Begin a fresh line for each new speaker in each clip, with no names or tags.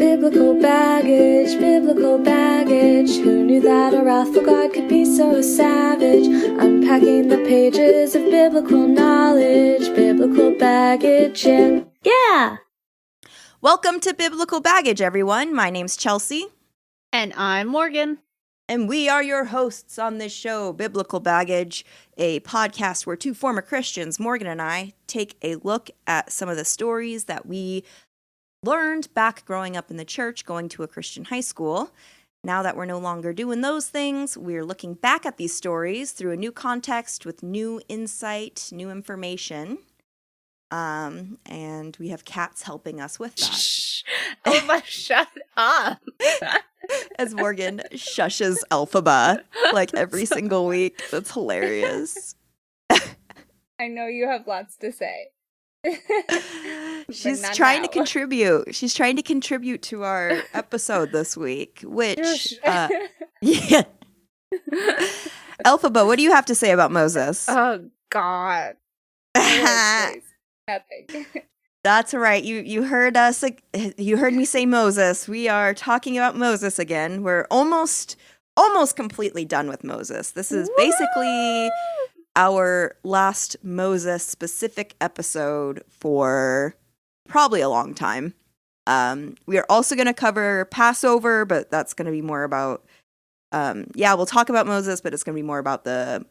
Biblical baggage, biblical baggage. Who knew that a wrathful God could be so savage? Unpacking the pages of biblical knowledge, biblical baggage, yeah.
Welcome to Biblical Baggage, everyone. My name's Chelsea.
And I'm Morgan.
And we are your hosts on this show, Biblical Baggage, a podcast where two former Christians, Morgan and I, take a look at some of the stories that we learned back growing up in the church, going to a Christian high school. Now that we're no longer doing those things, we're looking back at these stories through a new context with new insight, new information. And we have cats helping us with that.
Shh. Oh my, shut up.
As Morgan shushes Elphaba like every single week. That's hilarious.
I know you have lots to say.
She's trying to contribute. She's trying to contribute to our episode this week, which, yeah. Elphaba, what do you have to say about Moses?
Oh, God. Nothing.
That's right. You heard us. You heard me say Moses. We are talking about Moses again. We're almost completely done with Moses. This is basically our last Moses specific episode for probably a long time. We are also going to cover Passover, but that's going to be more about, we'll talk about Moses, but it's going to be more about the,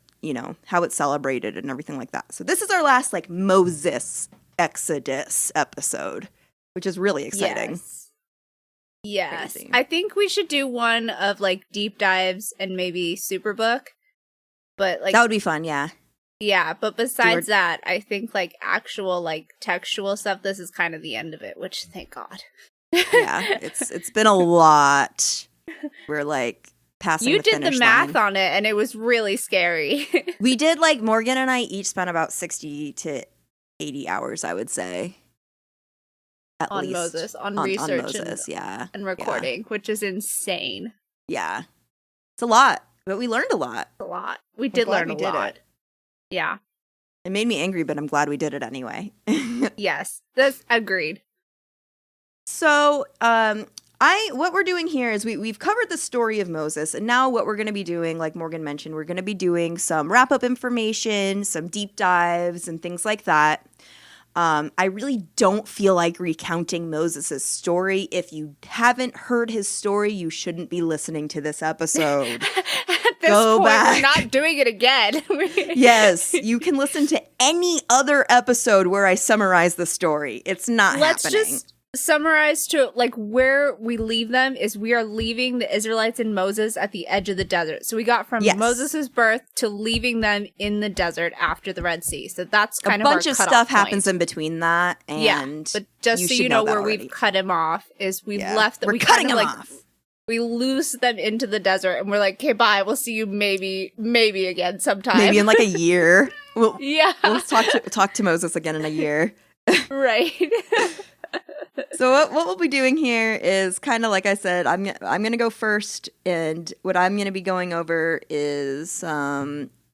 how it's celebrated and everything like that. So this is our last Moses Exodus episode, which is really exciting.
Yes.
Crazy.
I think we should do one of deep dives and maybe Superbook. But
that would be fun, yeah.
Yeah, but besides that, I think actual textual stuff, this is kind of the end of it, which thank God.
Yeah, it's been a lot. We're passing
you
the
did
finish
the math
line.
on it, and it was really scary.
We did Morgan and I each spent about 60 to 80 hours, I would say. At
on
least.
Moses, on research
Moses,
and recording, which is insane.
Yeah. It's a lot, but we learned a lot.
A lot. We did learn a lot. Yeah.
It made me angry, but I'm glad we did it anyway.
Yes, that's agreed.
So, what we're doing here is we've covered the story of Moses, and now what we're going to be doing, like Morgan mentioned, we're going to be doing some wrap-up information, some deep dives, and things like that. I really don't feel like recounting Moses' story. If you haven't heard his story, you shouldn't be listening to this episode.
At this point, we're not doing it again.
Yes, you can listen to any other episode where I summarize the story. It's not
Let's
happening.
Just summarize to where we leave them is we are leaving the Israelites and Moses at the edge of the desert. So we got from Moses' birth to leaving them in the desert after the Red Sea. So that's kind of our
bunch of stuff
point.
Happens in between that, and
but just so you know where we've cut him off is we've left them.
We're cutting him off.
We loose them into the desert, and we're like, "Okay, bye. We'll see you maybe again sometime.
Maybe in a year. We'll talk to Moses again in a year,
right?"
So what we'll be doing here is kind of like I said, I'm going to go first, and what I'm going to be going over is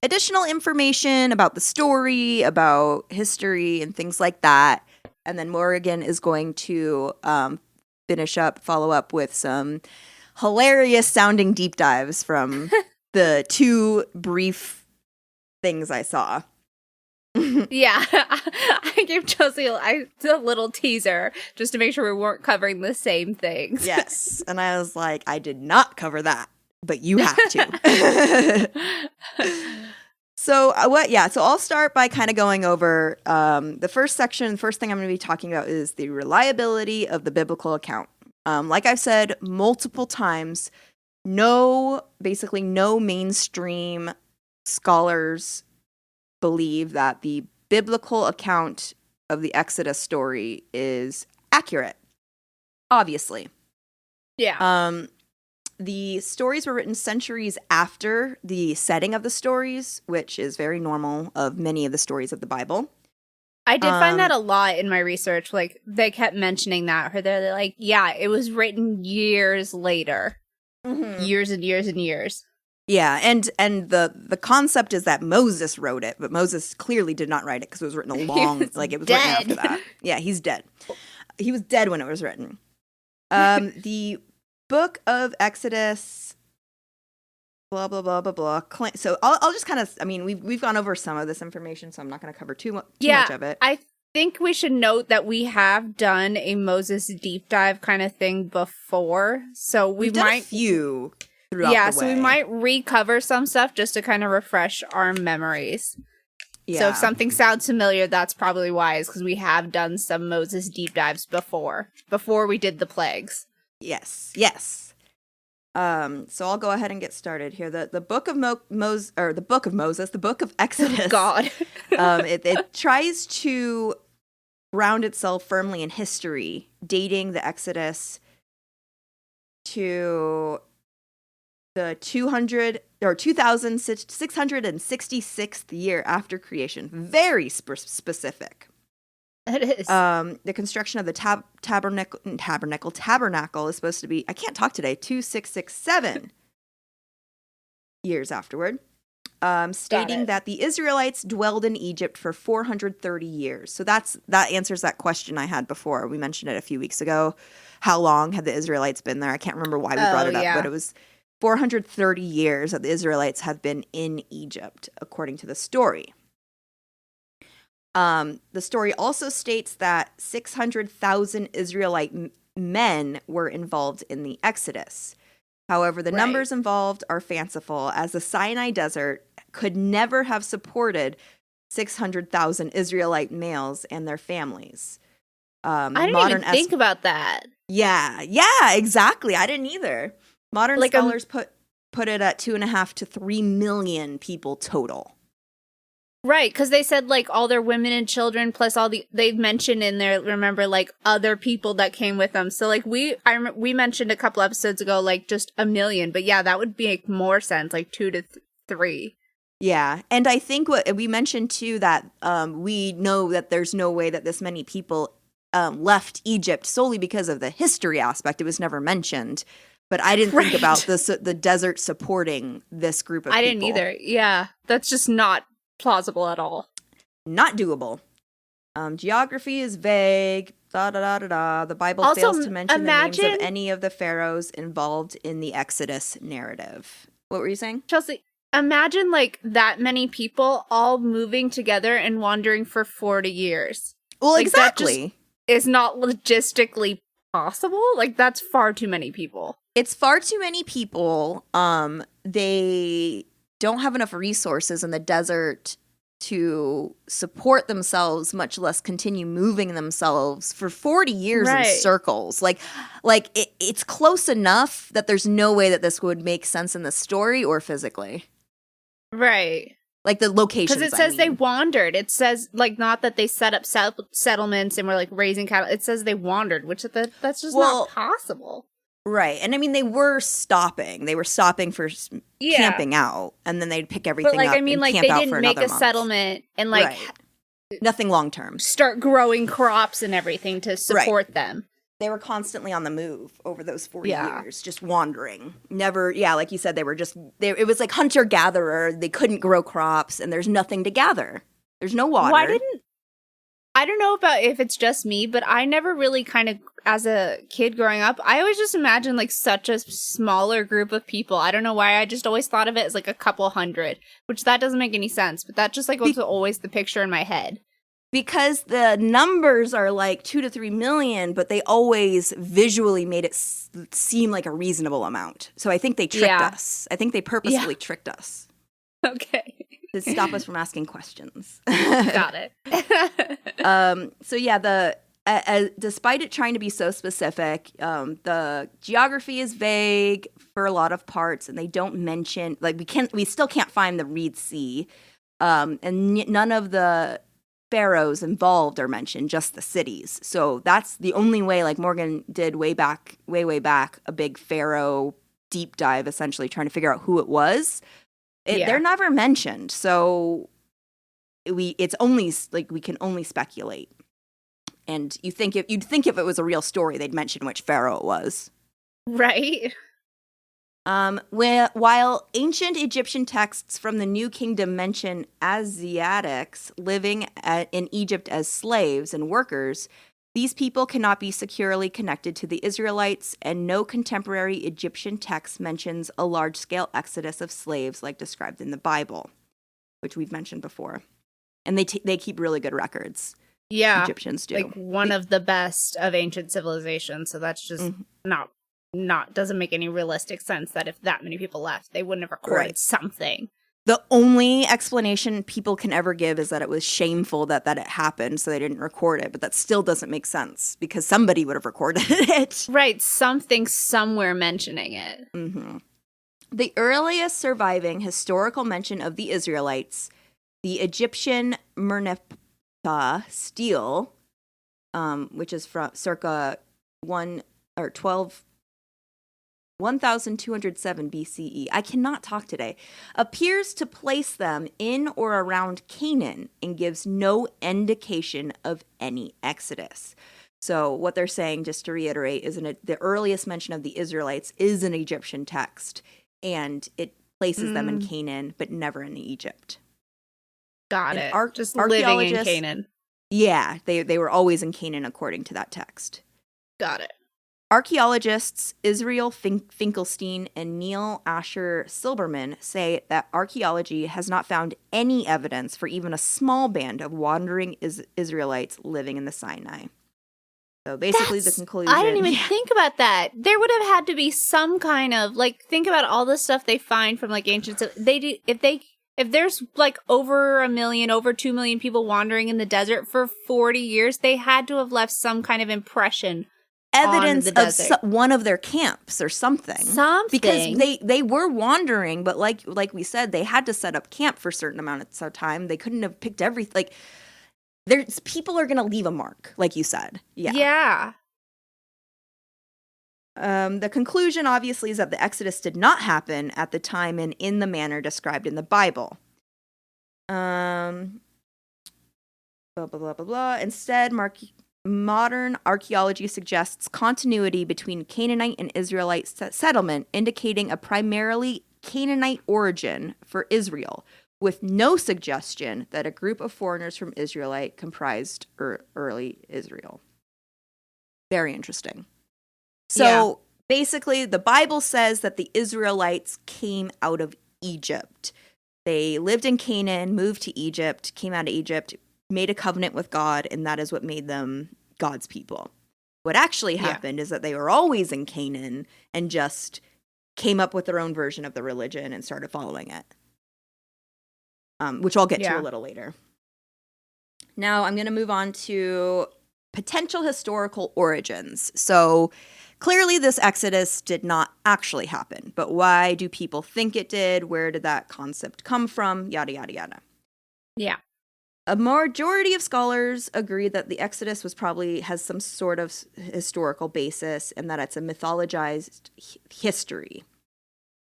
additional information about the story, about history, and things like that. And then Morgan is going to follow up with some hilarious sounding deep dives from the two brief things I saw.
Yeah, I gave Chelsea a little teaser just to make sure we weren't covering the same things.
Yes, and I was like, I did not cover that, but you have to. So I'll start by kind of going over the first section. The first thing I'm going to be talking about is the reliability of the biblical account. Like I've said multiple times, basically no mainstream scholars believe that the biblical account of the Exodus story is accurate. Obviously.
Yeah.
The stories were written centuries after the setting of the stories, which is very normal of many of the stories of the Bible.
I did find that a lot in my research. They kept mentioning that. Or they're like, yeah, it was written years later. Mm-hmm. Years and years and years.
Yeah, and the concept is that Moses wrote it, but Moses clearly did not write it because it was written it was
dead.
written after that. Yeah, he's dead. He was dead when it was written. The Book of Exodus, blah blah blah blah blah. So I'll just kind of, I mean, we've gone over some of this information, so I'm not going to cover too much of it.
I think we should note that we have done a Moses deep dive kind of thing before, so
we've done a few throughout the way.
So we might recover some stuff just to kind of refresh our memories.
Yeah.
So if something sounds familiar, that's probably why, is because we have done some Moses deep dives before we did the plagues.
Yes. So I'll go ahead and get started here. The Book of Moses, the Book of Exodus.
God.
It tries to ground itself firmly in history, dating the Exodus to the 2666th year after creation. Very specific.
It is.
The construction of the tabernacle is supposed to be, I can't talk today, 2667 years afterward. Stating that the Israelites dwelled in Egypt for 430 years. So that answers that question I had before. We mentioned it a few weeks ago. How long had the Israelites been there? I can't remember why we brought it up, but it was 430 years that the Israelites have been in Egypt, according to the story. The story also states that 600,000 Israelite men were involved in the Exodus. However, the numbers involved are fanciful, as the Sinai Desert could never have supported 600,000 Israelite males and their families.
I didn't even think about that.
Yeah, exactly. I didn't either. Modern scholars put it at 2.5 to 3 million people total.
Right, because they said, like, all their women and children, plus they've mentioned in there, remember, like, other people that came with them. So, like, we mentioned a couple episodes ago, like, just 1 million. But, yeah, that would make more sense, like, 2 to 3.
Yeah, and I think what we mentioned, too, that we know that there's no way that this many people left Egypt solely because of the history aspect. It was never mentioned. But I didn't think about the desert supporting this group of people.
I didn't either. Yeah, that's just not plausible at all.
Not doable. Geography is vague. The Bible
also,
fails to mention the names of any of the pharaohs involved in the Exodus narrative. What were you saying?
Chelsea, imagine like that many people all moving together and wandering for 40 years.
Well,
like,
exactly.
That just is not logistically possible. Like, that's far too many people.
It's far too many people. They don't have enough resources in the desert to support themselves, much less continue moving themselves for 40 years in circles. Like it's close enough that there's no way that this would make sense in the story or physically.
Right.
Like the locations.
Because it says they wandered. It says, like, not that they set up settlements and were, like, raising cattle. It says they wandered, which that's just not possible.
Right. And I mean, they were stopping. They were stopping for camping out, and then they'd pick everything up and camp out for another month. They didn't make a
settlement and, like,
nothing long term.
Start growing crops and everything to support them.
They were constantly on the move over those 40 years, just wandering. Never, like you said, it was like hunter-gatherer. They couldn't grow crops, and there's nothing to gather. There's no water.
I don't know about if it's just me, but I never really kind of, as a kid growing up, I always just imagined like such a smaller group of people. I don't know why. I just always thought of it as like a couple hundred, which that doesn't make any sense. But that just like was always the picture in my head.
Because the numbers are like 2 to 3 million, but they always visually made it seem like a reasonable amount. So I think they tricked us. I think they purposefully tricked us.
Okay.
To stop us from asking questions.
Got it.
So yeah, despite it trying to be so specific, the geography is vague for a lot of parts, and they don't mention, like, we still can't find the Reed Sea, and none of the pharaohs involved are mentioned, just the cities. So that's the only way, like Morgan did way back, a big pharaoh deep dive, essentially trying to figure out who it was. They're never mentioned, so it's only like we can only speculate. And you'd think if it was a real story, they'd mention which pharaoh it was,
right?
While ancient Egyptian texts from the New Kingdom mention Asiatics living in Egypt as slaves and workers, These people cannot be securely connected to the Israelites, and no contemporary Egyptian text mentions a large-scale exodus of slaves like described in the Bible, which we've mentioned before. And they keep really good records.
Yeah.
Egyptians do.
Like one of the best of ancient civilizations. So that's just not doesn't make any realistic sense that if that many people left, they wouldn't have recorded something.
The only explanation people can ever give is that it was shameful that it happened, so they didn't record it. But that still doesn't make sense because somebody would have recorded it.
Right. Something somewhere mentioning it.
Mm-hmm. The earliest surviving historical mention of the Israelites, the Egyptian Merneptah stele, which is from circa 1207 BCE, I cannot talk today, appears to place them in or around Canaan and gives no indication of any exodus. So what they're saying, just to reiterate, is the earliest mention of the Israelites is an Egyptian text, and it places them in Canaan, but never in Egypt.
Got it. Just living in Canaan.
Yeah, they were always in Canaan according to that text.
Got it.
Archaeologists Israel Finkelstein and Neil Asher Silberman say that archaeology has not found any evidence for even a small band of wandering Israelites living in the Sinai. So basically the conclusion...
I didn't even think about that. There would have had to be some kind of, like, think about all the stuff they find from, like, ancient... If there's, like, over 1 million, over 2 million people wandering in the desert for 40 years, they had to have left some kind of impression.
Evidence of one of their camps or something. Because they were wandering, but like we said, they had to set up camp for a certain amount of time. They couldn't have picked everything. Like, people are going to leave a mark, like you said. Yeah. The conclusion, obviously, is that the Exodus did not happen at the time and in the manner described in the Bible. Blah, blah, blah, blah, blah. Instead, modern archaeology suggests continuity between Canaanite and Israelite settlement, indicating a primarily Canaanite origin for Israel, with no suggestion that a group of foreigners from Israelite comprised early Israel. Very interesting. So basically, the Bible says that the Israelites came out of Egypt. They lived in Canaan, moved to Egypt, came out of Egypt, made a covenant with God, and that is what made them God's people. What actually happened is that they were always in Canaan and just came up with their own version of the religion and started following it, which I'll get to a little later. Now I'm going to move on to potential historical origins. So clearly this Exodus did not actually happen, but why do people think it did? Where did that concept come from? Yada, yada, yada.
Yeah.
A majority of scholars agree that the Exodus has some sort of historical basis and that it's a mythologized history.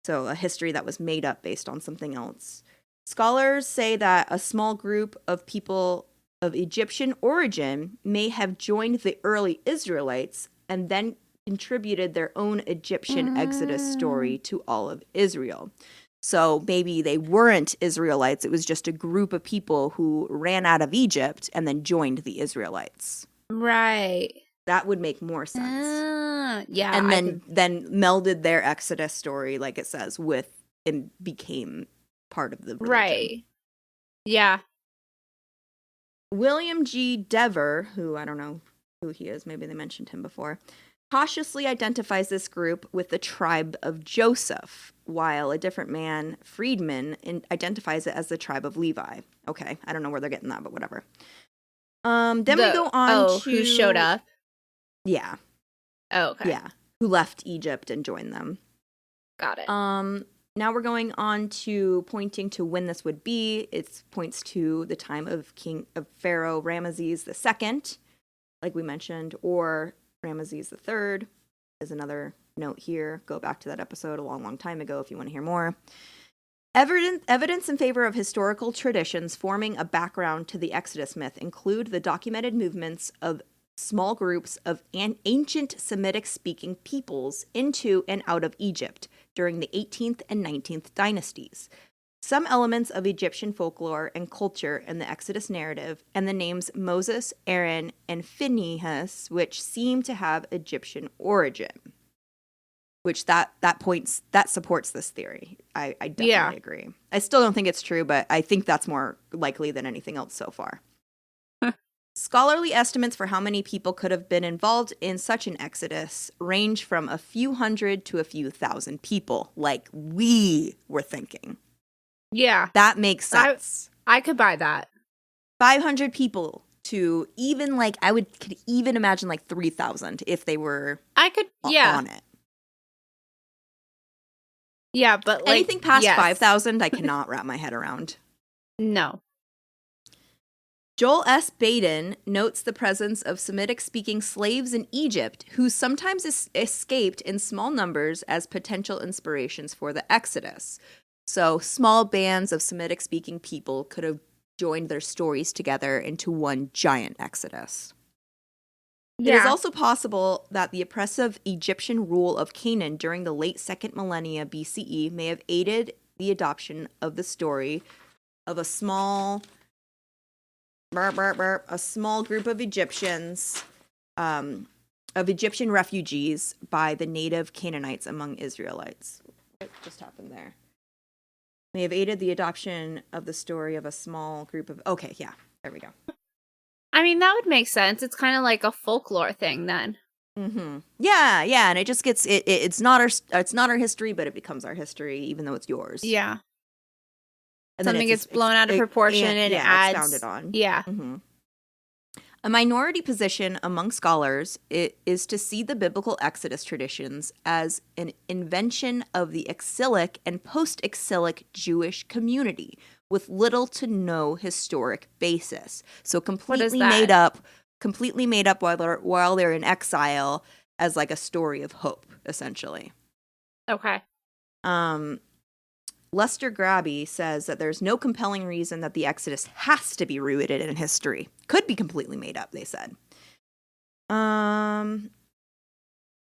So a history that was made up based on something else. Scholars say that a small group of people of Egyptian origin may have joined the early Israelites and then contributed their own Egyptian Exodus story to all of Israel. So maybe they weren't Israelites. It was just a group of people who ran out of Egypt and then joined the Israelites.
Right.
That would make more sense.
Yeah.
And then melded their Exodus story, like it says, with and became part of the religion.
Right. Yeah.
William G. Dever, who I don't know who he is, maybe they mentioned him before, cautiously identifies this group with the tribe of Joseph, while a different man, Friedman, identifies it as the tribe of Levi. Okay, I don't know where they're getting that, but whatever. Then we go on to...
who showed up?
Yeah.
Oh, okay.
Yeah, who left Egypt and joined them.
Got it.
Now we're going on to pointing to when this would be. It points to the time of Pharaoh Ramesses II, like we mentioned, or Ramesses III is another note here. Go back to that episode a long, long time ago if you want to hear more. Evidence in favor of historical traditions forming a background to the Exodus myth include the documented movements of small groups of ancient Semitic-speaking peoples into and out of Egypt during the 18th and 19th dynasties. some elements of Egyptian folklore and culture in the Exodus narrative, and the names Moses, Aaron, and Phinehas, which seem to have Egyptian origin. Which that supports this theory. I definitely agree. I still don't think it's true, but I think that's more likely than anything else so far. Scholarly estimates for how many people could have been involved in such an exodus range from a few hundred to a few thousand people, like we were thinking.
Yeah.
That makes sense.
I could buy that.
500 people to even like, could even imagine like 3,000 if they were on it.
Yeah, but like
anything past 5,000, I cannot wrap my head around.
No.
Joel S. Baden notes the presence of Semitic-speaking slaves in Egypt who sometimes escaped in small numbers as potential inspirations for the Exodus. So small bands of Semitic-speaking people could have joined their stories together into one giant Exodus. Yeah. It is also possible that the oppressive Egyptian rule of Canaan during the late 2nd millennia BCE may have aided the adoption of the story of a small group of Egyptians, of Egyptian refugees by the native Canaanites among Israelites. What just happened there? May have aided the adoption of the story of a small group of... Okay, yeah, there we go.
I mean, that would make sense. It's kind of like a folklore thing then.
Mm-hmm. Yeah, and it just gets... It's not our history, but it becomes our history, even though it's yours.
Yeah.
And
something gets blown out of proportion and adds...
expounded on.
Yeah.
Mm-hmm. A minority position among scholars is to see the biblical Exodus traditions as an invention of the exilic and post-exilic Jewish community with little to no historic basis. So completely made up while they're in exile as like a story of hope, essentially.
Okay.
Lester Grabby says that there's no compelling reason that the Exodus has to be rooted in history. Could be completely made up, they said.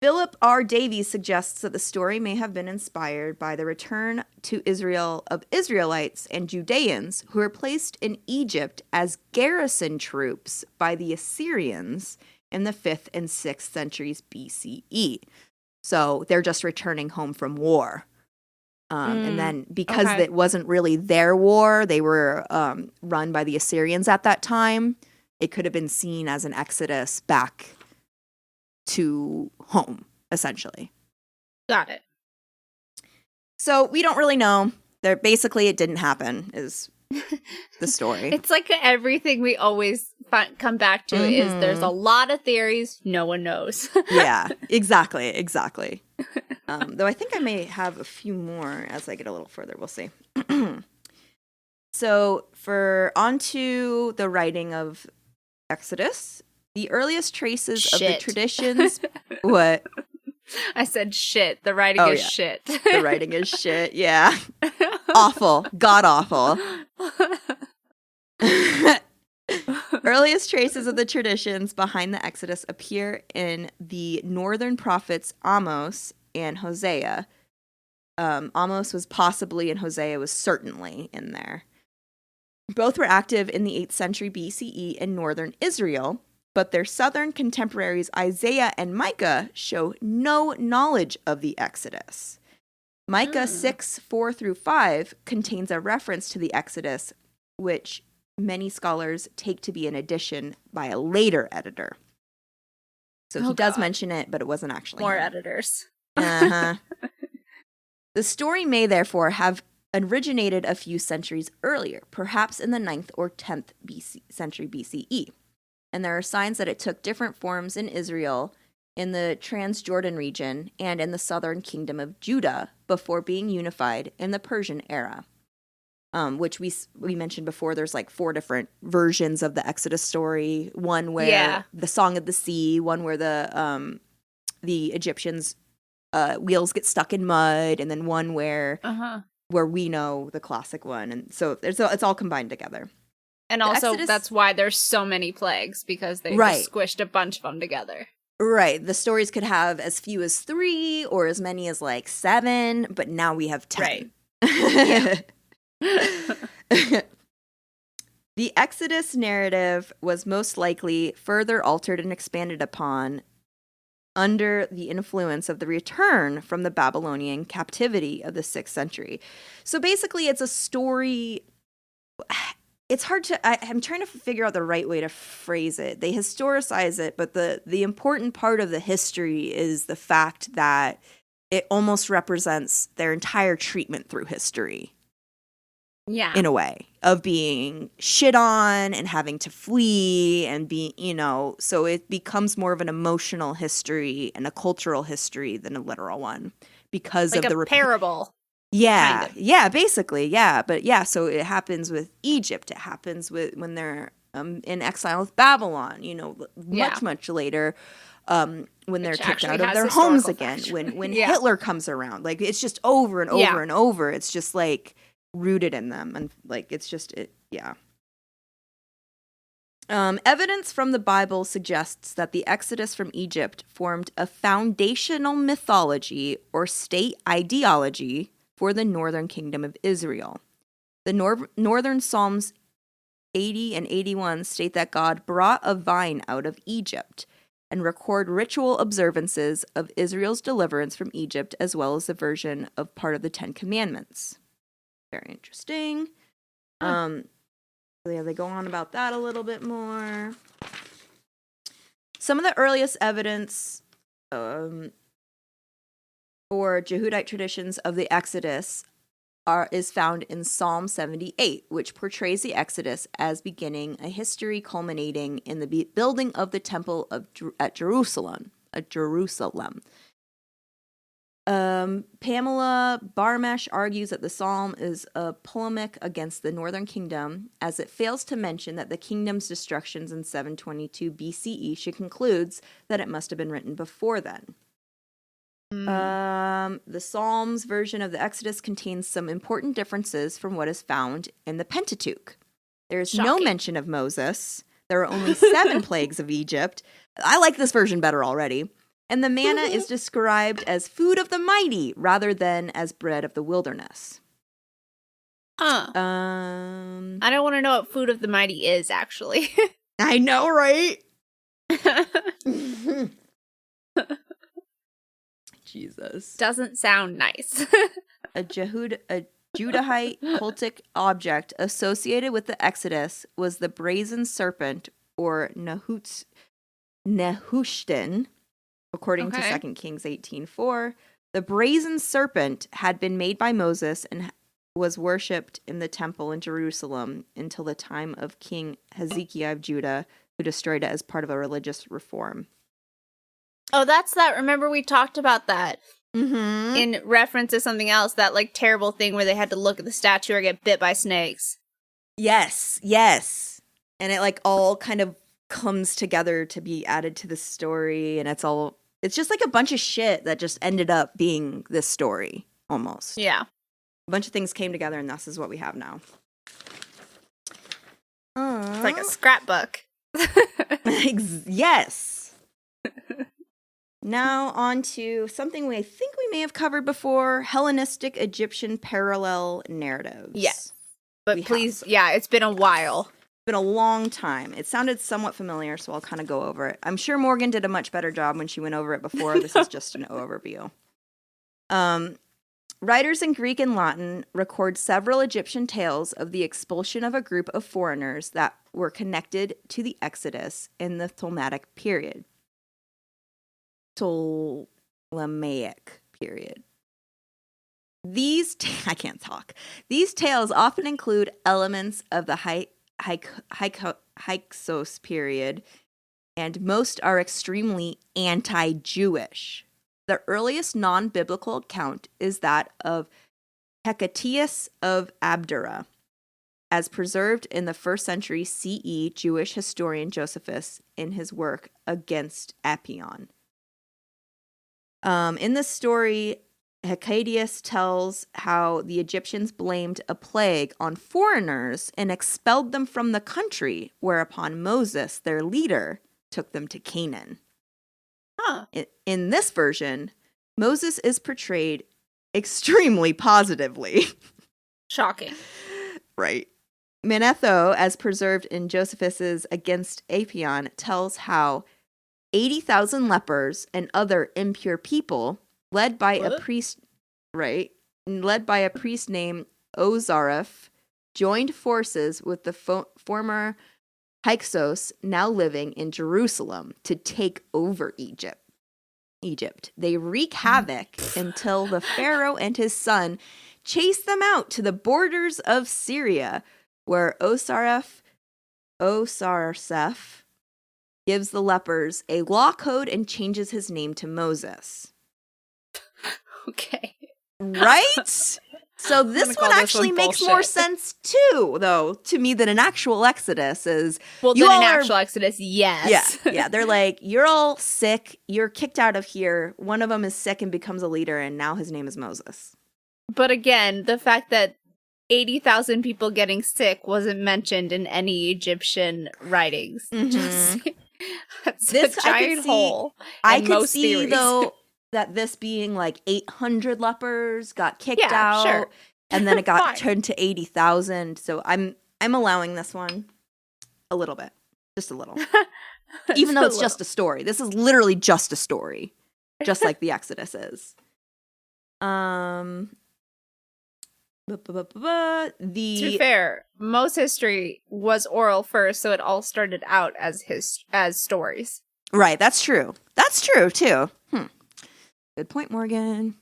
Philip R. Davies suggests that the story may have been inspired by the return to Israel of Israelites and Judeans who were placed in Egypt as garrison troops by the Assyrians in the 5th and 6th centuries BCE. So they're just returning home from war. And then because it wasn't really their war, they were run by the Assyrians at that time, it could have been seen as an exodus back to home, essentially.
Got it.
So we don't really know. Basically, it didn't happen, is the story.
It's like everything we always come back to is there's a lot of theories, no one knows.
Yeah, exactly. Though I think I may have a few more as I get a little further. We'll see. So onto the writing of Exodus, the earliest traces of the traditions. What?
I said shit. The writing is shit.
The writing is shit. Yeah. Awful. God awful. Earliest traces of the traditions behind the Exodus appear in the northern prophets Amos and Hosea. Amos was possibly and Hosea was certainly in there. Both were active in the 8th century BCE in northern Israel, but their southern contemporaries Isaiah and Micah show no knowledge of the Exodus. Micah 6:4-5 contains a reference to the Exodus, which many scholars take to be an addition by a later editor. So he does mention it, but it wasn't actually
more
him.
Editors.
Uh-huh. The story may therefore have originated a few centuries earlier, perhaps in the 9th or 10th century BCE. And there are signs that it took different forms in Israel, in the Transjordan region, and in the southern kingdom of Judah before being unified in the Persian era. Which we mentioned before, there's like 4 different versions of the Exodus story. One where the Song of the Sea, one where the Egyptians' wheels get stuck in mud, and then one where we know the classic one. And so it's all combined together.
And also, that's why there's so many plagues, because they just squished a bunch of them together.
Right. The stories could have as few as 3 or as many as like 7, but now we have 10.
Right. Yeah.
The Exodus narrative was most likely further altered and expanded upon under the influence of the return from the Babylonian captivity of the 6th century. So basically, it's a story. It's hard to, I'm trying to figure out the right way to phrase it. They historicize it, but the important part of the history is the fact that it almost represents their entire treatment through history.
Yeah.
In a way of being shit on and having to flee and being, so it becomes more of an emotional history and a cultural history than a literal one because
like
of the
parable.
Yeah.
Kind of.
Yeah, basically. Yeah. But yeah, so it happens with Egypt. It happens when they're in exile with Babylon, much later. When they're kicked out of their homes again, when Hitler comes around, like it's just over and over and over. It's just like rooted in them, and like it's just it. Yeah. Evidence from the Bible suggests that the Exodus from Egypt formed a foundational mythology or state ideology for the northern kingdom of Israel. The northern Psalms 80 and 81 state that God brought a vine out of Egypt and record ritual observances of Israel's deliverance from Egypt, as well as the version of part of the 10 Commandments. Very interesting. Yeah, they go on about that a little bit more. Some of the earliest evidence for Jehudite traditions of the Exodus is found in Psalm 78, which portrays the Exodus as beginning a history culminating in the building of the temple at Jerusalem. Pamela Barmesh argues that the psalm is a polemic against the northern kingdom, as it fails to mention that the kingdom's destructions in 722 BCE. She concludes that it must have been written before then. The Psalms version of the Exodus contains some important differences from what is found in the Pentateuch. There is no mention of Moses. There are only 7 plagues of Egypt. I like this version better already. And the manna is described as food of the mighty rather than as bread of the wilderness.
I don't want to know what food of the mighty is, actually.
I know, right? Jesus.
Doesn't sound nice.
A Judahite cultic object associated with the Exodus was the brazen serpent, or Nehushtan. According to 2 Kings 18:4, the brazen serpent had been made by Moses and was worshipped in the temple in Jerusalem until the time of King Hezekiah of Judah, who destroyed it as part of a religious reform.
Oh, that's that. Remember we talked about that
in
reference to something else, that like terrible thing where they had to look at the statue or get bit by snakes.
Yes. And it like all kind of comes together to be added to the story, and it's just like a bunch of shit that just ended up being this story almost.
Yeah.
A bunch of things came together, and this is what we have now.
It's like a scrapbook.
Yes. Now on to something I think we may have covered before: Hellenistic Egyptian parallel narratives.
Yes. But please, it's been a while.
Been a long time. It sounded somewhat familiar, so I'll kind of go over it. I'm sure Morgan did a much better job when she went over it before. This is just an overview. Writers in Greek and Latin record several Egyptian tales of the expulsion of a group of foreigners that were connected to the Exodus in the Ptolemaic period. I can't talk. These tales often include elements of the Hyksos period, and most are extremely anti-Jewish. The earliest non-biblical account is that of Hecataeus of Abdera, as preserved in the 1st century CE Jewish historian Josephus in his work Against Apion. In this story, Hecataeus tells how the Egyptians blamed a plague on foreigners and expelled them from the country, whereupon Moses, their leader, took them to Canaan. In this version, Moses is portrayed extremely positively.
Shocking.
Right. Manetho, as preserved in Josephus's Against Apion, tells how 80,000 lepers and other impure people, led by a priest named Ozariph, joined forces with the former Hyksos, now living in Jerusalem, to take over Egypt. They wreak havoc until the Pharaoh and his son chase them out to the borders of Syria, where Osarseph gives the lepers a law code and changes his name to Moses.
Okay.
Right? So this one actually makes more sense too, though, to me than an actual Exodus is.
Well, than an actual Exodus, yes.
Yeah. They're like, you're all sick. You're kicked out of here. One of them is sick and becomes a leader, and now his name is Moses.
But again, the fact that 80,000 people getting sick wasn't mentioned in any Egyptian writings.
Mm-hmm.
That's a giant hole.
I could see, though, that this being like 800 lepers got kicked out, sure. And then it got turned to 80,000. So I'm allowing this one a little bit, just a little, even though it's just a story. This is literally just a story, just like the Exodus is. To
be fair, most history was oral first, so it all started out as stories.
Right, that's true. That's true too. Good point, Morgan.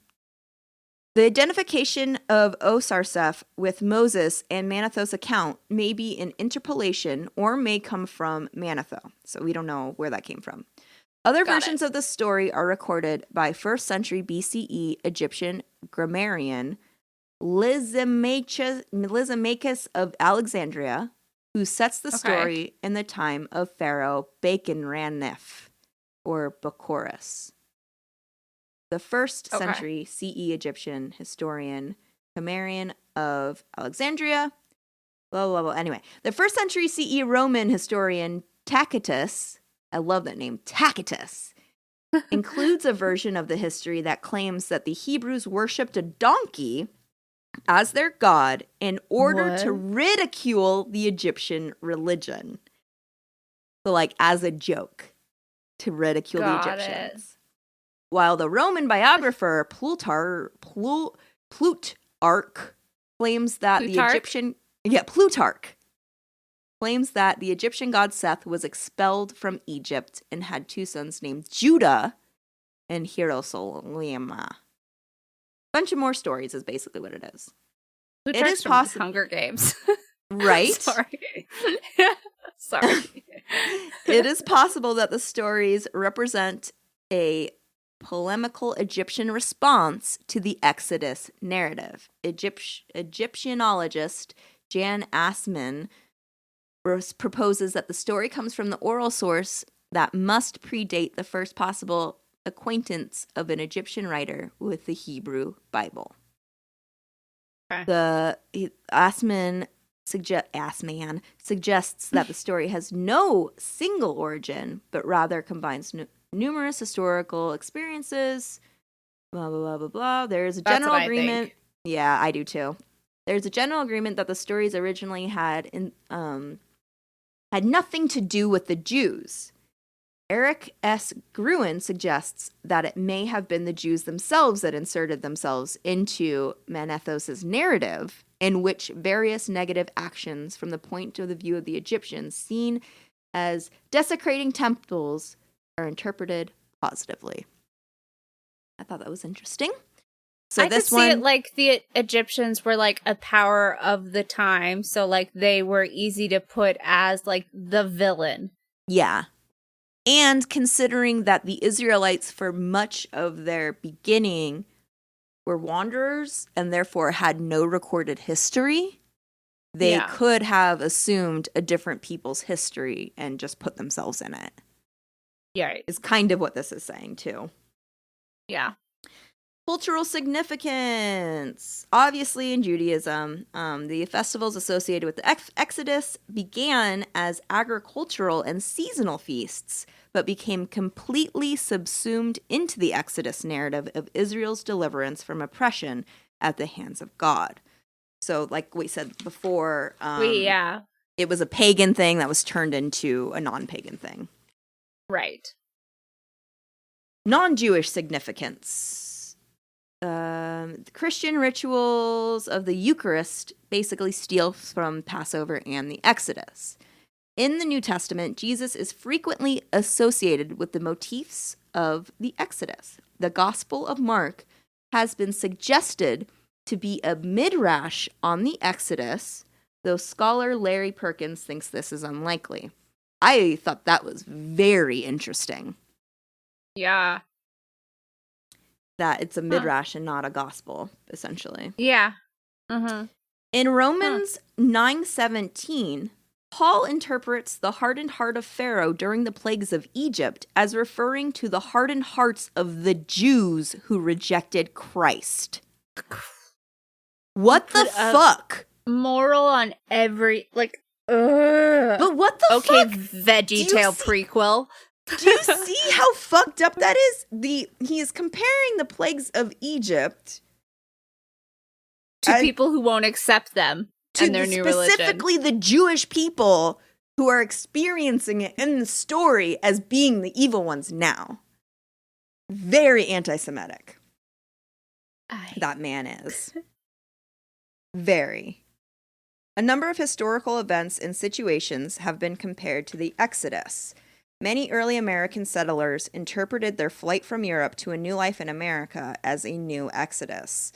The identification of Osarseph with Moses and Manetho's account may be an interpolation or may come from Manetho, so we don't know where that came from. Other versions of the story are recorded by 1st century BCE Egyptian grammarian Lysimachus of Alexandria, who sets the story in the time of Pharaoh Baconranef, or Bacchorus. The 1st century CE Egyptian historian, grammarian of Alexandria, blah, blah, blah. Anyway, the 1st century CE Roman historian Tacitus, I love that name, Tacitus, includes a version of the history that claims that the Hebrews worshipped a donkey as their god in order to ridicule the Egyptian religion. So, like, as a joke, to ridicule the Egyptians. While the Roman biographer Plutarch claims that Plutarch claims that the Egyptian god Seth was expelled from Egypt and had 2 sons named Judah and Hierosolyma. Bunch of more stories is basically what it is.
It is possible. Hunger Games.
Right?
Sorry.
It is possible that the stories represent a polemical Egyptian response to the Exodus narrative. Egyptianologist Jan Assmann proposes that the story comes from the oral source that must predate the first possible acquaintance of an Egyptian writer with the Hebrew Bible. Assmann suggests that the story has no single origin, but rather combines numerous historical experiences, blah, blah, blah, blah, blah. There's a general agreement. Yeah, I do too. There's a general agreement that the stories originally had nothing to do with the Jews. Eric S. Gruen suggests that it may have been the Jews themselves that inserted themselves into Manethos' narrative, in which various negative actions from the point of the view of the Egyptians seen as desecrating temples are interpreted positively. I thought that was interesting. So
I could see it like the Egyptians were like a power of the time, so like they were easy to put as like the villain.
Yeah. And considering that the Israelites for much of their beginning were wanderers and therefore had no recorded history, they could have assumed a different people's history and just put themselves in it.
Yeah, right.
Is kind of what this is saying too.
Yeah.
Cultural significance. Obviously, in Judaism, the festivals associated with the Exodus began as agricultural and seasonal feasts, but became completely subsumed into the Exodus narrative of Israel's deliverance from oppression at the hands of God. So like we said before,
it
was a pagan thing that was turned into a non-pagan thing.
Right.
Non-Jewish significance. The Christian rituals of the Eucharist basically steal from Passover and the Exodus. In the New Testament, Jesus is frequently associated with the motifs of the Exodus. The Gospel of Mark has been suggested to be a midrash on the Exodus, though scholar Larry Perkins thinks this is unlikely. I thought that was very interesting.
Yeah.
That it's a midrash and not a gospel, essentially.
Yeah. Mm-hmm.
In Romans 9:17, Paul interprets the hardened heart of Pharaoh during the plagues of Egypt as referring to the hardened hearts of the Jews who rejected Christ. What the fuck?
Moral on every, like, ugh.
But what the fuck?
Okay, VeggieTale prequel.
Do you see how fucked up that is? He is comparing the plagues of Egypt
to people who won't accept them and their new religion.
Specifically the Jewish people who are experiencing it in the story as being the evil ones now. Very anti-Semitic. That man is. Very. A number of historical events and situations have been compared to the Exodus. Many early American settlers interpreted their flight from Europe to a new life in America as a new Exodus.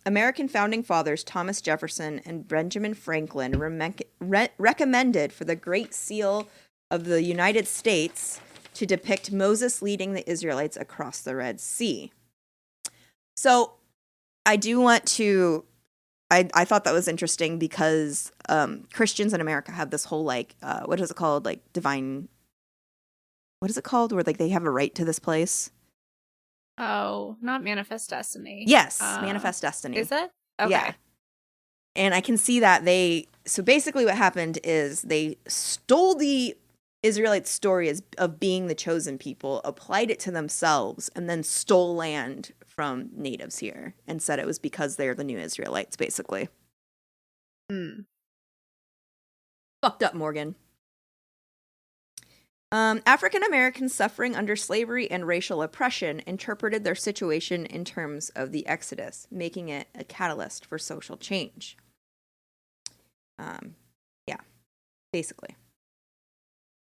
American founding fathers Thomas Jefferson and Benjamin Franklin recommended for the Great Seal of the United States to depict Moses leading the Israelites across the Red Sea. So I do want to... I thought that was interesting because Christians in America have this whole, like, what is it called? Like, divine... What is it called? Where, like, they have a right to this place?
Oh, not Manifest Destiny.
Yes, Manifest Destiny.
Is it? Okay.
Yeah. And I can see that so basically what happened is they stole the Israelite story of being the chosen people, applied it to themselves, and then stole land from natives here and said it was because they're the new Israelites, basically. Fucked up, Morgan. African Americans suffering under slavery and racial oppression interpreted their situation in terms of the Exodus, making it a catalyst for social change. Yeah, basically.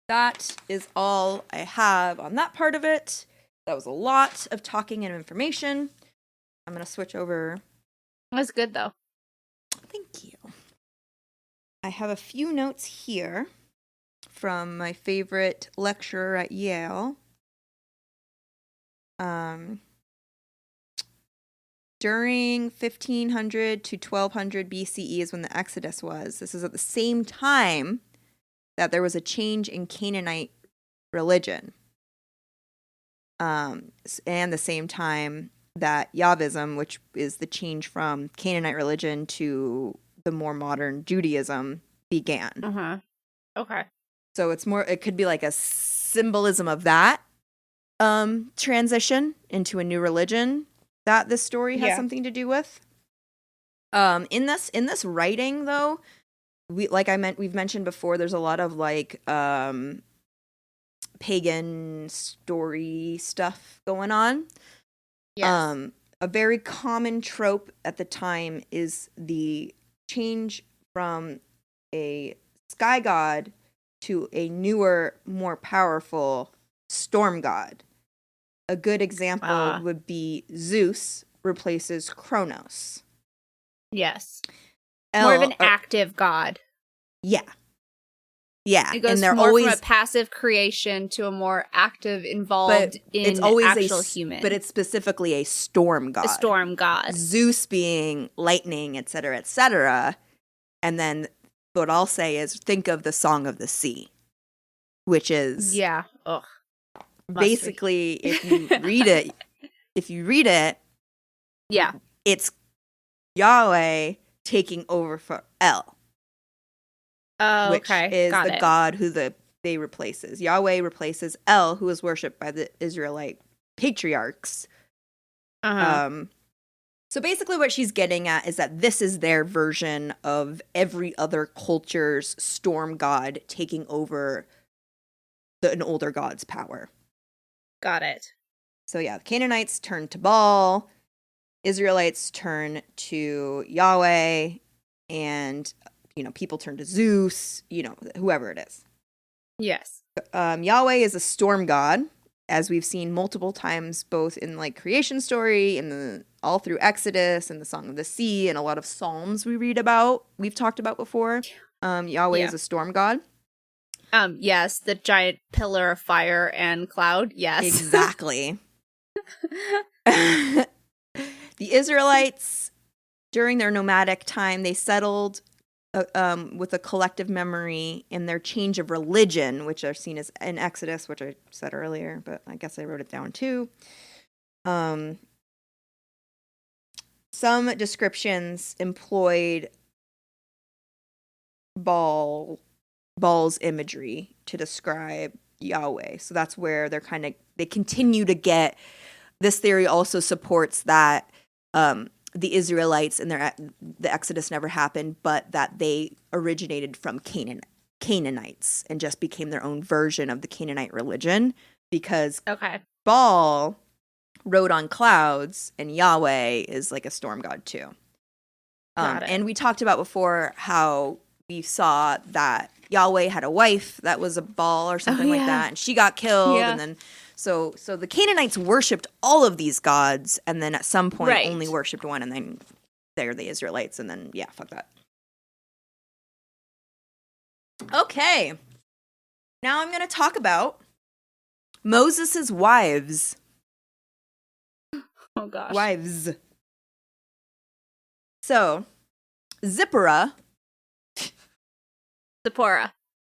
That is all I have on that part of it. That was a lot of talking and information. I'm going to switch over.
That's good, though.
Thank you. I have a few notes here from my favorite lecturer at Yale. During 1500 to 1200 BCE is when the Exodus was. This is at the same time that there was a change in Canaanite religion. And the same time that Yahvism, which is the change from Canaanite religion to the more modern Judaism, began.
Okay.
So it could be like a symbolism of that transition into a new religion that this story has something to do with. In this writing, though, we've mentioned before, there's a lot of like pagan story stuff going on. Yes. A very common trope at the time is the change from a sky god to a newer, more powerful storm god. A good example would be Zeus replaces Kronos.
Yes. More of an active god.
Yeah. Yeah.
It goes from a passive creation to a more active, involved in actual human.
But it's specifically a storm god.
A storm god.
Zeus being lightning, etc., etc. And then what I'll say is think of the Song of the Sea, which is basically if you read it, it's Yahweh taking over for El. Which is the god who they replaces. Yahweh replaces El, who is worshipped by the Israelite patriarchs. So basically what she's getting at is that this is their version of every other culture's storm god taking over an older god's power.
Got it.
So yeah, the Canaanites turn to Baal, Israelites turn to Yahweh, and, people turn to Zeus, whoever it is.
Yes.
Yahweh is a storm god, as we've seen multiple times, both in creation story and all through Exodus and the Song of the Sea and a lot of Psalms we've talked about before. Yahweh is a storm god.
Yes, the giant pillar of fire and cloud. Yes.
Exactly. The Israelites, during their nomadic time, they settled with a collective memory in their change of religion, which are seen as in Exodus, which I said earlier, but I guess I wrote it down too. Some descriptions employed Baal's imagery to describe Yahweh. So that's where they continue to get. This theory also supports that the Israelites and the Exodus never happened, but that they originated from Canaanites and just became their own version of the Canaanite religion, because Baal rode on clouds and Yahweh is like a storm god too. And we talked about before how we saw that Yahweh had a wife that was a Baal or something like that, and she got killed, and then so the Canaanites worshipped all of these gods, and then at some point only worshipped one, and then they're the Israelites, and then fuck that. Okay, now I'm going to talk about Moses' wives.
Oh gosh,
wives. So, Zipporah.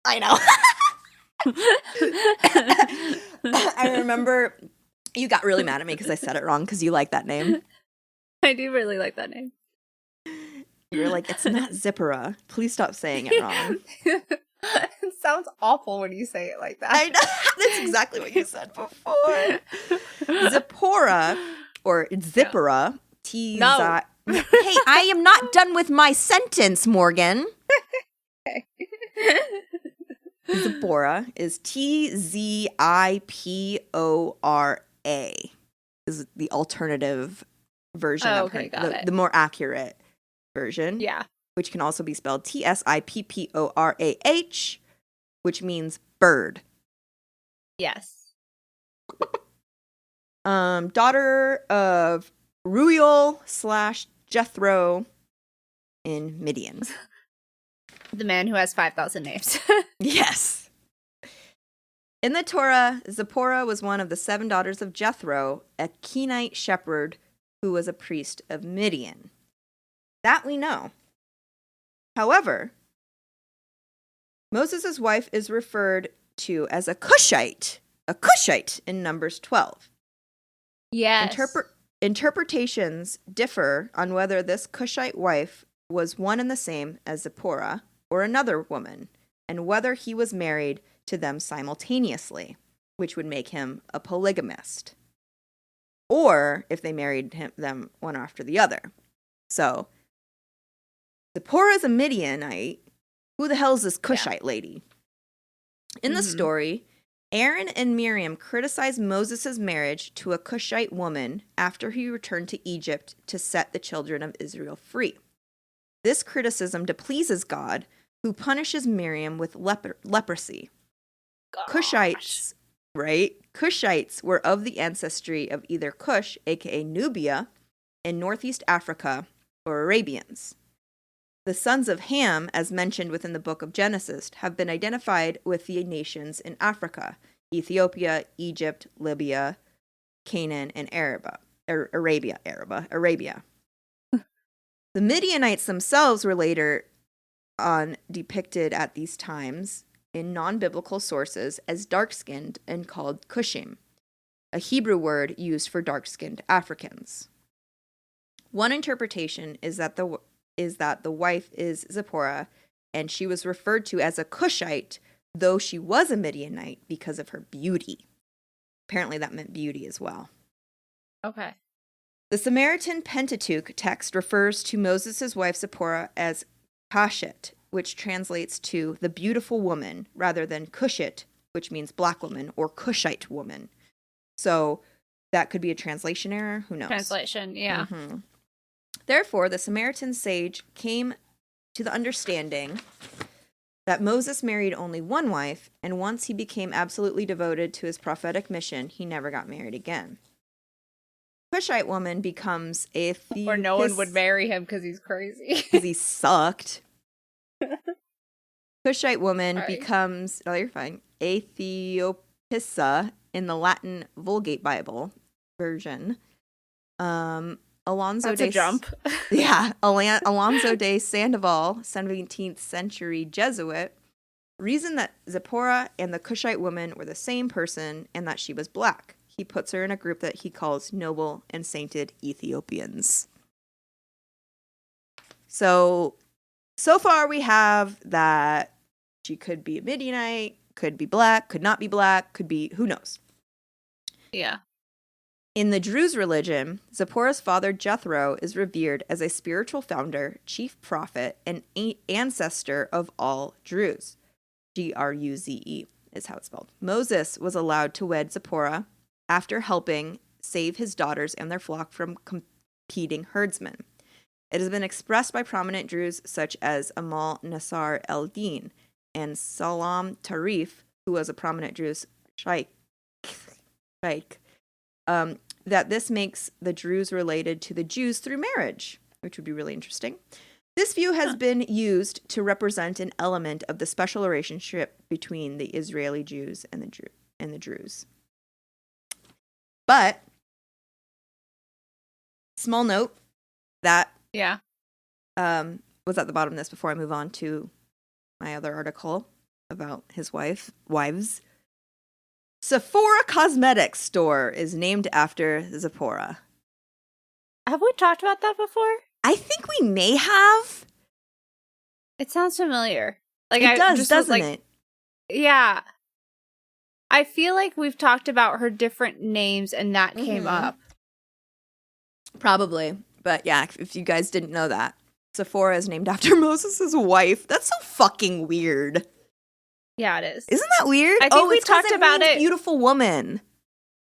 I know.
I remember you got really mad at me because I said it wrong because you like that name.
I do really like that name.
You were like, it's not Zipporah. Please stop saying it wrong.
It sounds awful when you say it like that.
I know. That's exactly what you said before. Zipporah, or Zipporah,
No.
Hey, I am not done with my sentence, Morgan. Zipporah is Tzipora, is the alternative version of her, the more accurate version.
Yeah.
Which can also be spelled Tspipporah, which means bird.
Yes.
Daughter of Reuel/Jethro in Midian.
The man who has 5,000 names.
Yes. In the Torah, Zipporah was one of the 7 daughters of Jethro, a Kenite shepherd who was a priest of Midian. That we know. However, Moses' wife is referred to as a Cushite in Numbers 12.
Yes.
Interpretations differ on whether this Cushite wife was one and the same as Zipporah or another woman, and whether he was married to them simultaneously, which would make him a polygamist, or if they married them one after the other. So, Zipporah is a Midianite. Who the hell is this Cushite lady? In the story, Aaron and Miriam criticized Moses' marriage to a Cushite woman after he returned to Egypt to set the children of Israel free. This criticism displeases God, who punishes Miriam with leprosy.
Gosh.
Cushites were of the ancestry of either Cush, aka Nubia, in northeast Africa, or Arabians. The sons of Ham, as mentioned within the book of Genesis, have been identified with the nations in Africa: Ethiopia, Egypt, Libya, Canaan, and Arabia. The Midianites themselves were later on depicted at these times in non-biblical sources as dark-skinned and called Cushim, a Hebrew word used for dark-skinned Africans. One interpretation is that the wife is Zipporah, and she was referred to as a Cushite, though she was a Midianite because of her beauty. Apparently that meant beauty as well.
Okay.
The Samaritan Pentateuch text refers to Moses' wife Zipporah as Kashet, which translates to the beautiful woman, rather than Cushit, which means black woman, or Cushite woman. So that could be a translation error. Who knows?
Translation, yeah.
Mm-hmm. Therefore, the Samaritan sage came to the understanding that Moses married only one wife, and once he became absolutely devoted to his prophetic mission, he never got married again. Cushite woman becomes
Or no one would marry him because he's crazy.
Because he sucked. Cushite woman
Sorry.
becomes, oh, you're fine, Ethiopissa in the Latin Vulgate Bible version. Alonso
That's a jump.
Yeah, Alonso de Sandoval, 17th century Jesuit, reasoned that Zipporah and the Cushite woman were the same person and that she was black. He puts her in a group that he calls noble and sainted Ethiopians. So far we have that she could be a Midianite, could be black, could not be black, could be, who knows?
Yeah.
In the Druze religion, Zipporah's father Jethro is revered as a spiritual founder, chief prophet, and ancestor of all Druze. Gruze is how it's spelled. Moses was allowed to wed Zipporah after helping save his daughters and their flock from competing herdsmen. It has been expressed by prominent Druze such as Amal Nasar el-Din and Salam Tarif, who was a prominent Druze sheikh, that this makes the Druze related to the Jews through marriage, which would be really interesting. This view has been used to represent an element of the special relationship between the Israeli Jews and the Druze. But, small note, that was at the bottom of this before I move on to my other article about his wives. Sephora Cosmetics store is named after Zipporah.
Have we talked about that before?
I think we may have.
It sounds familiar.
Like it does, doesn't it?
Yeah. I feel like we've talked about her different names and that came up.
Probably. But yeah, if you guys didn't know that, Sephora is named after Moses' wife. That's so fucking weird.
Yeah, it is.
Isn't that weird?
I think we talked about it.
Beautiful woman.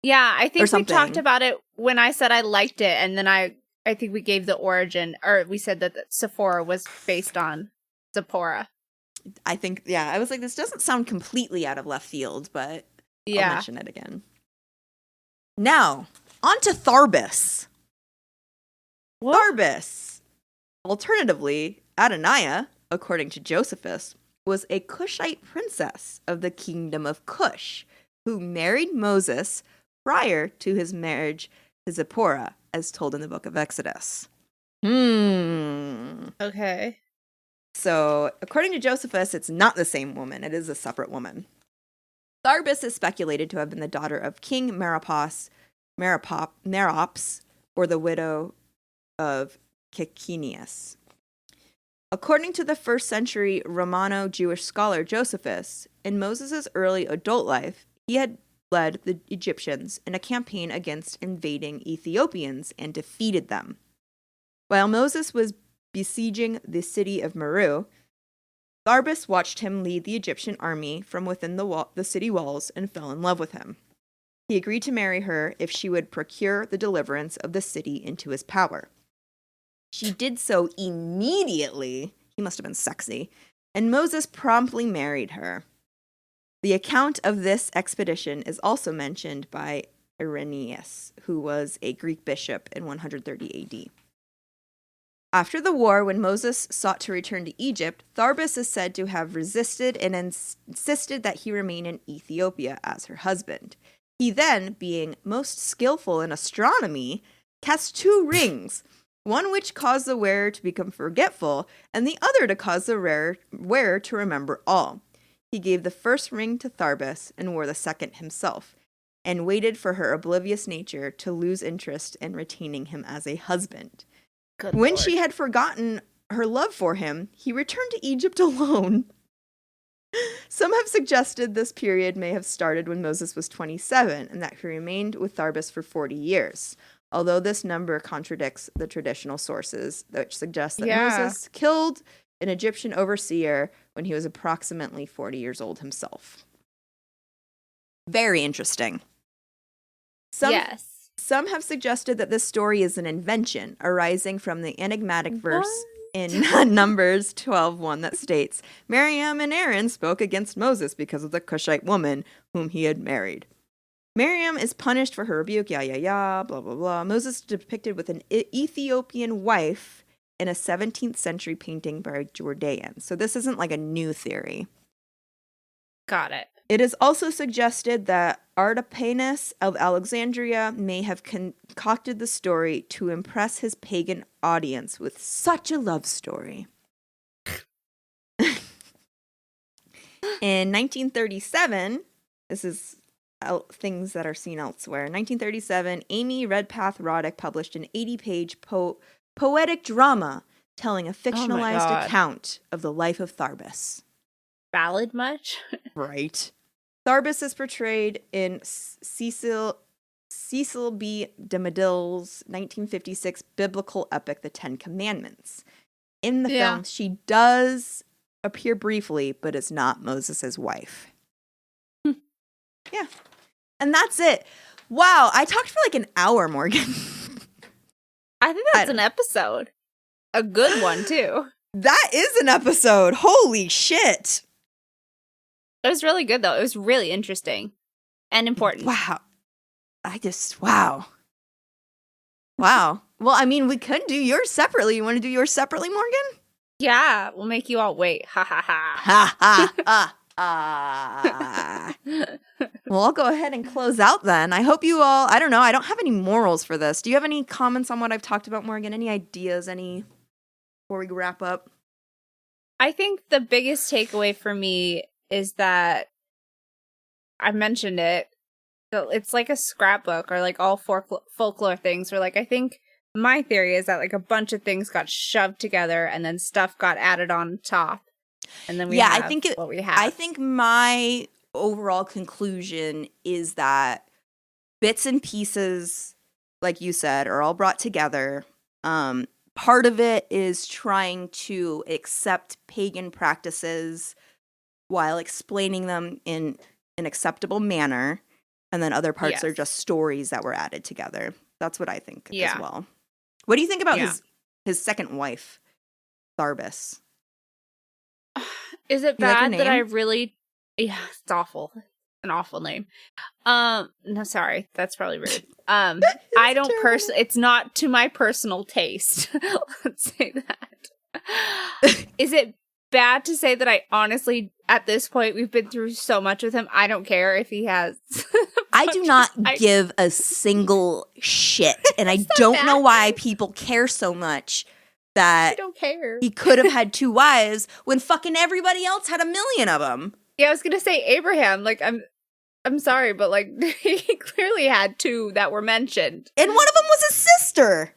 Yeah, I think we talked about it when I said I liked it, and then I think we gave the origin, or we said that Sephora was based on Zipporah.
I think, yeah, I was like, this doesn't sound completely out of left field, but I'll mention it again. Now, on to Tharbis. What? Tharbis, alternatively, Adoniah, according to Josephus, was a Cushite princess of the kingdom of Cush, who married Moses prior to his marriage to Zipporah, as told in the book of Exodus.
Okay.
So, according to Josephus, it's not the same woman. It is a separate woman. Tharbis is speculated to have been the daughter of King Merops, or the widow of Kikinius. According to the 1st century Romano-Jewish scholar Josephus, in Moses' early adult life, he had led the Egyptians in a campaign against invading Ethiopians and defeated them. While Moses was besieging the city of Meru, Tharbis watched him lead the Egyptian army from within the city walls and fell in love with him. He agreed to marry her if she would procure the deliverance of the city into his power. She did so immediately. He must have been sexy. And Moses promptly married her. The account of this expedition is also mentioned by Irenaeus, who was a Greek bishop in 130 AD. After the war, when Moses sought to return to Egypt, Tharbis is said to have resisted and insisted that he remain in Ethiopia as her husband. He then, being most skillful in astronomy, cast 2 rings, one which caused the wearer to become forgetful, and the other to cause the wearer to remember all. He gave the first ring to Tharbis and wore the second himself, and waited for her oblivious nature to lose interest in retaining him as a husband. When she had forgotten her love for him, he returned to Egypt alone. Some have suggested this period may have started when Moses was 27 and that he remained with Tharbis for 40 years. although this number contradicts the traditional sources, which suggest that
Yeah.
Moses killed an Egyptian overseer when he was approximately 40 years old himself. Very interesting.
Yes.
Some have suggested that this story is an invention arising from the enigmatic verse in Numbers 12:1 that states, Miriam and Aaron spoke against Moses because of the Cushite woman whom he had married. Miriam is punished for her rebuke, blah, blah, blah. Moses is depicted with an Ethiopian wife in a 17th century painting by Jordan. So this isn't like a new theory.
Got it.
It is also suggested that Artapanus of Alexandria may have concocted the story to impress his pagan audience with such a love story. In 1937, this is things that are seen elsewhere. In 1937, Amy Redpath Roddick published an 80-page poetic drama telling a fictionalized account of the life of Tharbus.
Ballad much?
Right. Tharbus is portrayed in Cecil B. DeMille 1956 biblical epic, The Ten Commandments. In the film, she does appear briefly, but is not Moses' wife. Yeah. And that's it. Wow, I talked for like an hour, Morgan.
I think that's an episode. A good one, too.
That is an episode. Holy shit.
It was really good, though. It was really interesting and important.
Wow. Wow. Wow. Well, I mean, we could do yours separately. You want to do yours separately, Morgan?
Yeah, we'll make you all wait. Ha ha ha.
Ha ha. Well, I'll go ahead and close out then. I hope you all, I don't know, I don't have any morals for this. Do you have any comments on what I've talked about, Morgan? Any ideas, before we wrap up?
I think the biggest takeaway for me is that I mentioned it. So it's like a scrapbook or like all folklore things where like I think my theory is that like a bunch of things got shoved together and then stuff got added on top. And then we have what we have.
I think my overall conclusion is that bits and pieces, like you said, are all brought together. Part of it is trying to accept pagan practices while explaining them in an acceptable manner. And then other parts are just stories that were added together. That's what I think as well. What do you think about his second wife, Tharbus?
Is it bad that I really... Yeah, it's awful. An awful name. No, sorry. That's probably rude. I don't it's not to my personal taste. Let's say that. Is it bad to say that I honestly, at this point, we've been through so much with him, I don't care if he has...
I do not give a single shit. And I don't know why people care so much that
I don't care.
He could have had 2 wives when fucking everybody else had 1,000,000 of them.
Yeah, I was gonna say Abraham. Like, I'm sorry, but like he clearly had 2 that were mentioned,
and one of them was his sister.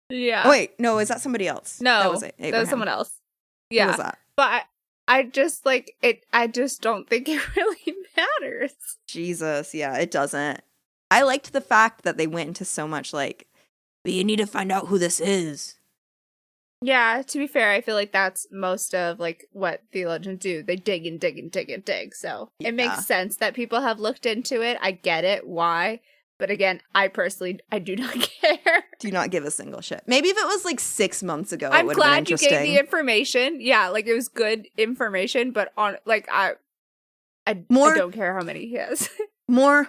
Yeah.
Oh, wait, no, is that somebody else?
No,
that was Abraham.
That was someone else. Yeah.
Who was that?
But I just like it. I just don't think it really matters.
Jesus, yeah, it doesn't. I liked the fact that they went into so much like, but you need to find out who this is.
Yeah, to be fair, I feel like that's most of like what theologians do. They dig and dig and dig and dig. So it makes sense that people have looked into it. I get it. Why? But again, I do not care. Do not give a single shit. Maybe if it was like 6 months ago, I'm
it would have been
glad you
interesting.
gave the information. Yeah, like it was good information, but on like I don't care how many he has.
More,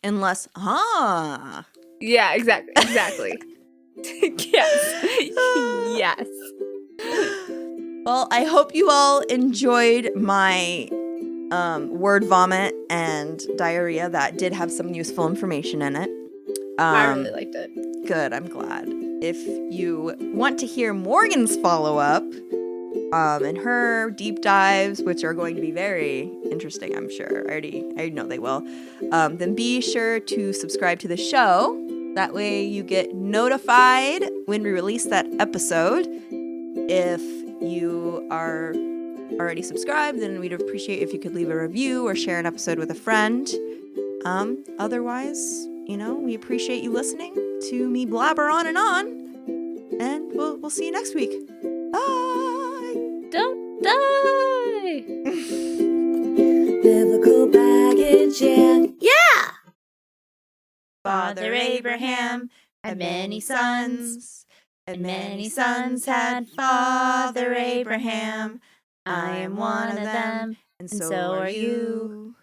and less,
Yeah, exactly. Yes. Yes.
Well, I hope you all enjoyed my word vomit and diarrhea that did have some useful information in it.
I really liked it.
Good, I'm glad. If you want to hear Morgan's follow-up and her deep dives, which are going to be very interesting, I'm sure. I already know they will. Then be sure to subscribe to the show. That way you get notified when we release that episode. If you are already subscribed, then we'd appreciate if you could leave a review or share an episode with a friend. Otherwise, we appreciate you listening. to me blabber on. And we'll see you next week. Bye!
Don't die!
Biblical baggage, yeah.
Father Abraham had many sons, and many sons had Father Abraham. I am one of them, and so are you.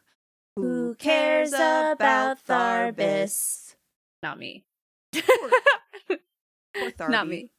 Who cares about Tharbis?
Not me.
Poor Tharby.
Not me.